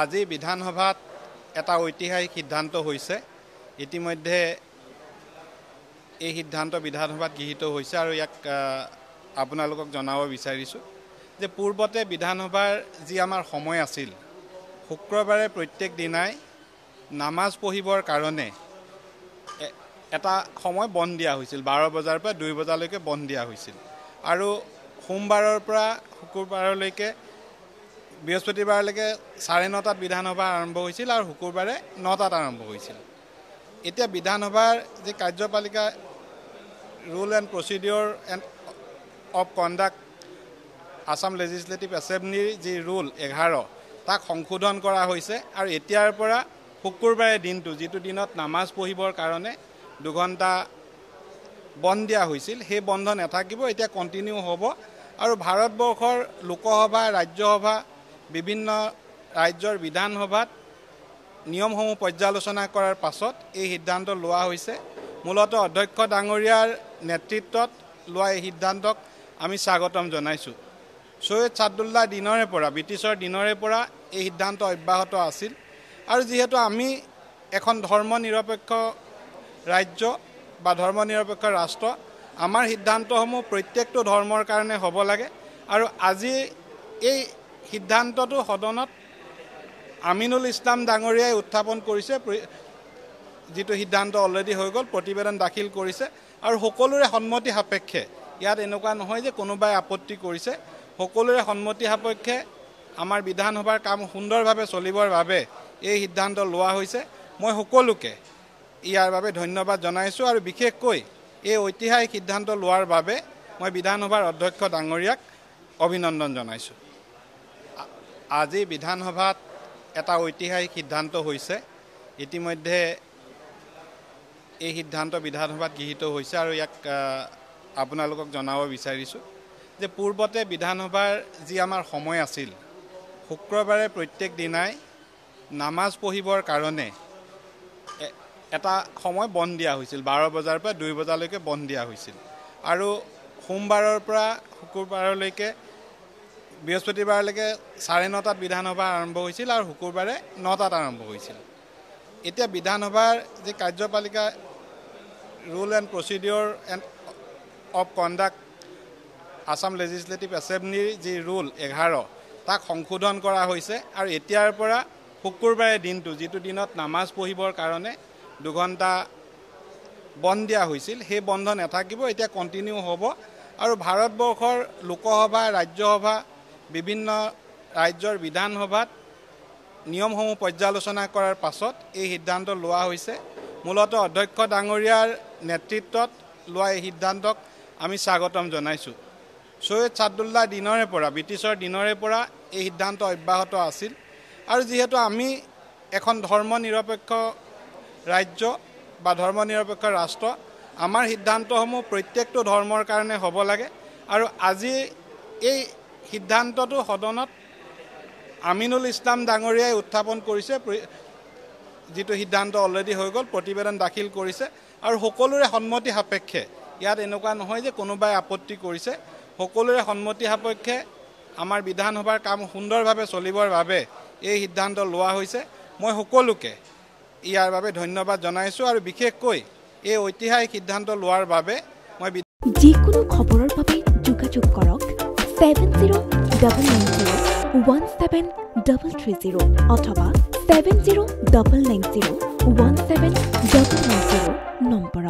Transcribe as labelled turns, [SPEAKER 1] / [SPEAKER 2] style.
[SPEAKER 1] আজি বিধানসভাত এটা ঐতিহাসিক সিদ্ধান্ত হৈছে। ইতিমধ্যে এই সিদ্ধান্ত বিধানসভাত গৃহীত হৈছে আৰু ইয়াক আপোনালোকক জনাব বিচাৰিছোঁ যে পূৰ্বতে বিধানসভাৰ যি আমাৰ সময় আছিল, শুক্ৰবাৰে প্ৰত্যেক দিনাই নামাজ পঢ়িবৰ কাৰণে এটা সময় বন্ধ দিয়া হৈছিল। 12 বজাৰ পৰা 2 বজালৈকে বন্ধ দিয়া হৈছিল আৰু সোমবাৰৰ পৰা শুকুৰবাৰলৈকে বৃহস্পতিবাৰলৈকে 9:30 বিধানসভা আৰম্ভ হৈছিল আৰু শুকুৰবাৰে 9টাত আৰম্ভ হৈছিল। এতিয়া বিধানসভাৰ যি কাৰ্যপালিকা ৰুল এণ্ড প্ৰচিডিঅ'ৰ অফ কণ্ডাক্ট আসাম লেজিছলেটিভ এছেম্বলিৰ যি ৰুল 11 তাক সংশোধন কৰা হৈছে আৰু এতিয়াৰ পৰা শুকুৰবাৰে দিনটো যিটো দিনত নামাজ পঢ়িবৰ কাৰণে 2 ঘণ্টা বন্ধ দিয়া হৈছিল, সেই বন্ধ নাথাকিব, এতিয়া কণ্টিনিউ হ'ব আৰু ভাৰতবৰ্ষৰ লোকসভা, ৰাজ্যসভা, বিভিন্ন ৰাজ্যৰ বিধানসভাত নিয়মসমূহ পৰ্যালোচনা কৰাৰ পাছত এই সিদ্ধান্ত লোৱা হৈছে। মূলতঃ অধ্যক্ষ ডাঙৰীয়াৰ নেতৃত্বত লোৱা এই সিদ্ধান্তক আমি স্বাগতম জনাইছোঁ। সৈয়দ ছাদুল্লাহ দিনৰে পৰা, ব্ৰিটিছৰ দিনৰে পৰা এই সিদ্ধান্ত অব্যাহত আছিল আৰু যিহেতু আমি এখন ধৰ্ম নিৰপেক্ষ ৰাজ্য বা ধৰ্ম নিৰপেক্ষ ৰাষ্ট্ৰ, আমাৰ সিদ্ধান্তসমূহ প্ৰত্যেকটো ধৰ্মৰ কাৰণে হ'ব লাগে আৰু আজি এই সিদ্ধান্তটো সদনত আমিনুল ইছলাম ডাঙৰীয়াই উত্থাপন কৰিছে। যিটো সিদ্ধান্ত অলৰেডি হৈ গ'ল, প্ৰতিবেদন দাখিল কৰিছে আৰু সকলোৰে সন্মতি সাপেক্ষে, ইয়াত এনেকুৱা নহয় যে কোনোবাই আপত্তি কৰিছে, সকলোৰে সন্মতি সাপেক্ষে আমাৰ বিধানসভাৰ কাম সুন্দৰভাৱে চলিবৰ বাবে এই সিদ্ধান্ত লোৱা হৈছে। মই সকলোকে ইয়াৰ বাবে ধন্যবাদ জনাইছোঁ আৰু বিশেষকৈ এই ঐতিহাসিক সিদ্ধান্ত লোৱাৰ বাবে মই বিধানসভাৰ অধ্যক্ষ ডাঙৰীয়াক অভিনন্দন জনাইছোঁ। আজি বিধানসভাত এটা ঐতিহাসিক সিদ্ধান্ত হৈছে। ইতিমধ্যে এই সিদ্ধান্ত বিধানসভাত গৃহীত হৈছে আৰু ইয়াক আপোনালোকক জনাব বিচাৰিছোঁ যে পূৰ্বতে বিধানসভাৰ যি আমাৰ সময় আছিল, শুক্ৰবাৰে প্ৰত্যেক দিনাই নামাজ পঢ়িবৰ কাৰণে এটা সময় বন্ধ দিয়া হৈছিল। 12 বজাৰ পৰা 2 বজালৈকে বন্ধ দিয়া হৈছিল আৰু সোমবাৰৰ পৰা শুকুৰবাৰলৈকে বৃহস্পতিবাৰলৈকে 9:30 বিধানসভা আৰম্ভ হৈছিল আৰু শুকুৰবাৰে 9টাত আৰম্ভ হৈছিল। এতিয়া বিধানসভাৰ যি কাৰ্যপালিকা ৰুল এণ্ড প্ৰচিডিঅ'ৰ অফ কণ্ডাক্ট আসাম লেজিছলেটিভ এছেম্বলিৰ যি ৰুল 11 তাক সংশোধন কৰা হৈছে আৰু এতিয়াৰ পৰা শুকুৰবাৰে দিনটো যিটো দিনত নামাজ পঢ়িবৰ কাৰণে 2 ঘণ্টা বন্ধ দিয়া হৈছিল, সেই বন্ধ নাথাকিব, এতিয়া কণ্টিনিউ হ'ব আৰু ভাৰতবৰ্ষৰ লোকসভা, ৰাজ্যসভা, বিভিন্ন ৰাজ্যৰ বিধানসভাত নিয়মসমূহ পৰ্যালোচনা কৰাৰ পাছত এই সিদ্ধান্ত লোৱা হৈছে। মূলতঃ অধ্যক্ষ ডাঙৰীয়াৰ নেতৃত্বত লোৱা এই সিদ্ধান্তক আমি স্বাগতম জনাইছোঁ। সৈয়দ ছাদুল্লাহ দিনৰে পৰা, ব্ৰিটিছৰ দিনৰে পৰা এই সিদ্ধান্ত অব্যাহত আছিল আৰু যিহেতু আমি এখন ধৰ্ম নিৰপেক্ষ ৰাজ্য বা ধৰ্ম নিৰপেক্ষ ৰাষ্ট্ৰ, আমাৰ সিদ্ধান্তসমূহ প্ৰত্যেকটো ধৰ্মৰ কাৰণে হ'ব লাগে আৰু আজি এই সিদ্ধান্তটো সদনত আমিনুল ইছলাম ডাঙৰীয়াই উত্থাপন কৰিছে। যিটো সিদ্ধান্ত অলৰেডি হৈ গ'ল, প্ৰতিবেদন দাখিল কৰিছে আৰু সকলোৰে সন্মতি সাপেক্ষে, ইয়াত এনেকুৱা নহয় যে কোনোবাই আপত্তি কৰিছে, সকলোৰে সন্মতি সাপেক্ষে আমাৰ বিধানসভাৰ কাম সুন্দৰভাৱে চলিবৰ বাবে এই সিদ্ধান্ত লোৱা হৈছে। মই সকলোকে ইয়াৰ বাবে ধন্যবাদ জনাইছোঁ আৰু বিশেষকৈ এই ঐতিহাসিক সিদ্ধান্ত লোৱাৰ বাবে মই
[SPEAKER 2] যিকোনো খবৰৰ বাবে যোগাযোগ কৰক 7099017330 অথবা 7099017390 নম্বৰত।